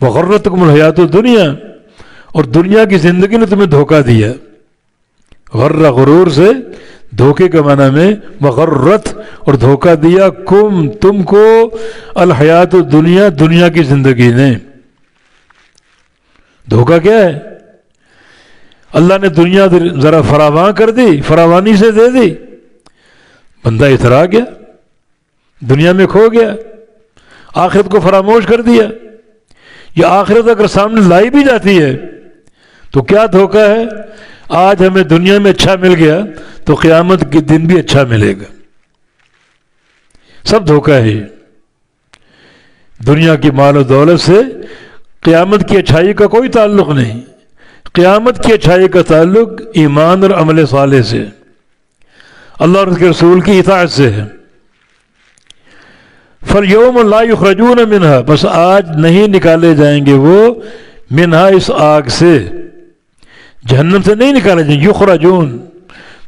وغرتکم الحیات الدنیا، اور دنیا کی زندگی نے تمہیں دھوکہ دیا. غرہ غرور سے دھوکے کے معنی میں، وغرت اور دھوکہ دیا، تم کو الحیات الدنیا، دنیا کی زندگی نے. دھوکہ کیا ہے؟ اللہ نے دنیا ذرا فراواں کر دی، فراوانی سے دے دی، بندہ اترا گیا، دنیا میں کھو گیا، آخرت کو فراموش کر دیا. یہ آخرت اگر سامنے لائی بھی جاتی ہے تو کیا دھوکہ ہے؟ آج ہمیں دنیا میں اچھا مل گیا تو قیامت کے دن بھی اچھا ملے گا. سب دھوکہ ہے. دنیا کی مال و دولت سے قیامت کی اچھائی کا کوئی تعلق نہیں. قیامت کی اچھائی کا تعلق ایمان اور عمل صالح سے، اللہ اور اس کے رسول کی اطاعت سے ہے. فَالْيَوْمَ لَا يُخْرَجُونَ مِنْهَا، بس آج نہیں نکالے جائیں گے وہ، منہا اس آگ سے، جہنم سے نہیں نکالے جائیں گے. یخرجون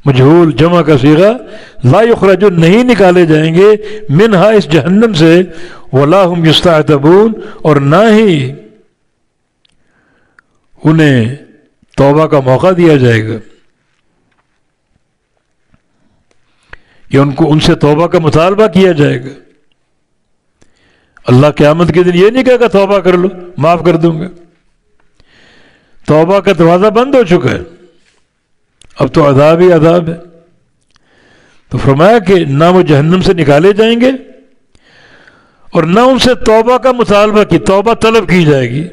مجہول جمع کا صیغہ، لا یخرجون نہیں نکالے جائیں گے، منہا اس جہنم سے، ولا هم یستعتبون اور نہ ہی انہیں توبہ کا موقع دیا جائے گا، یا ان سے توبہ کا مطالبہ کیا جائے گا. اللہ قیامت کے دن یہ نہیں کہے گا توبہ کر لو معاف کر دوں گا. توبہ کا دروازہ بند ہو چکا ہے، اب تو عذاب ہی عذاب ہے. تو فرمایا کہ نہ وہ جہنم سے نکالے جائیں گے اور نہ ان سے توبہ کا مطالبہ کی، توبہ طلب کی جائے گی.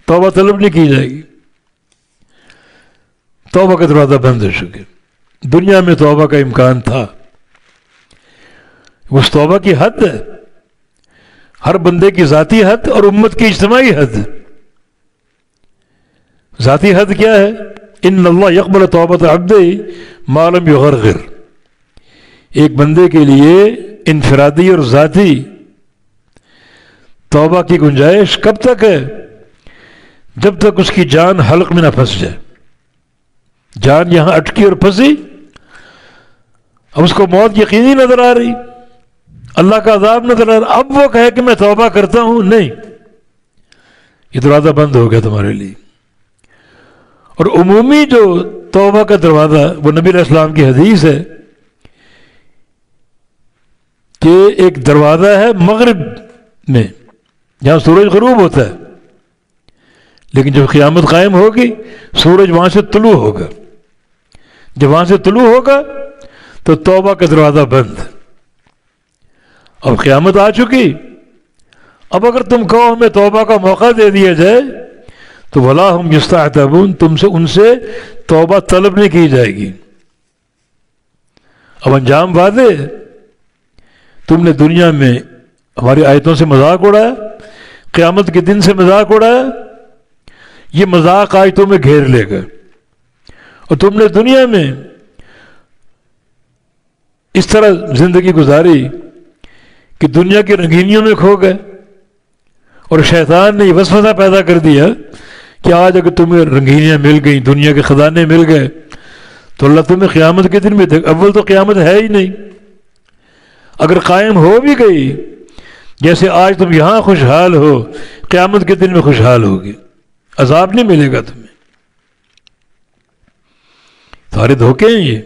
توبہ طلب نہیں کی جائے گی، توبہ کا دروازہ بند ہو چکے. دنیا میں توبہ کا امکان تھا، اس توبہ کی حد ہے، ہر بندے کی ذاتی حد اور امت کی اجتماعی حد. ذاتی حد کیا ہے؟ ان اللہ یقبل توبۃ عبدہ ما لم یغرغر. ایک بندے کے لیے انفرادی اور ذاتی توبہ کی گنجائش کب تک ہے؟ جب تک اس کی جان حلق میں نہ پھنس جائے. جان یہاں اٹکی اور پھنسی، اب اس کو موت یقینی نظر آ رہی، اللہ کا عذاب نظر آ رہا، اب وہ کہے کہ میں توبہ کرتا ہوں، نہیں، یہ دروازہ بند ہو گیا تمہارے لیے. اور عمومی جو توبہ کا دروازہ، وہ نبی علیہ السلام کی حدیث ہے کہ ایک دروازہ ہے مغرب میں جہاں سورج غروب ہوتا ہے، لیکن جب قیامت قائم ہوگی سورج وہاں سے طلوع ہوگا. جب وہاں سے طلوع ہوگا تو توبہ کا دروازہ بند. اب قیامت آ چکی، اب اگر تم کہو ہمیں توبہ کا موقع دے دیا جائے تو ولا ہم یستعتبون، تم سے ان سے توبہ طلب نہیں کی جائے گی. اب انجام واضح ہے. تم نے دنیا میں ہماری آیتوں سے مذاق اڑایا، قیامت کے دن سے مذاق اڑایا، یہ مذاق آج تمہیں گھیر لے گا. اور تم نے دنیا میں اس طرح زندگی گزاری کہ دنیا کی رنگینیوں میں کھو گئے، اور شیطان نے یہ وسوسہ پیدا کر دیا کہ آج اگر تمہیں رنگینیاں مل گئیں، دنیا کے خزانے مل گئے، تو اللہ تمہیں قیامت کے دن میں دیکھ. اول تو قیامت ہے ہی نہیں، اگر قائم ہو بھی گئی، جیسے آج تم یہاں خوشحال ہو، قیامت کے دن میں خوشحال ہوگی، عذاب نہیں ملے گا تمہیں. سارے دھوکے ہیں یہ.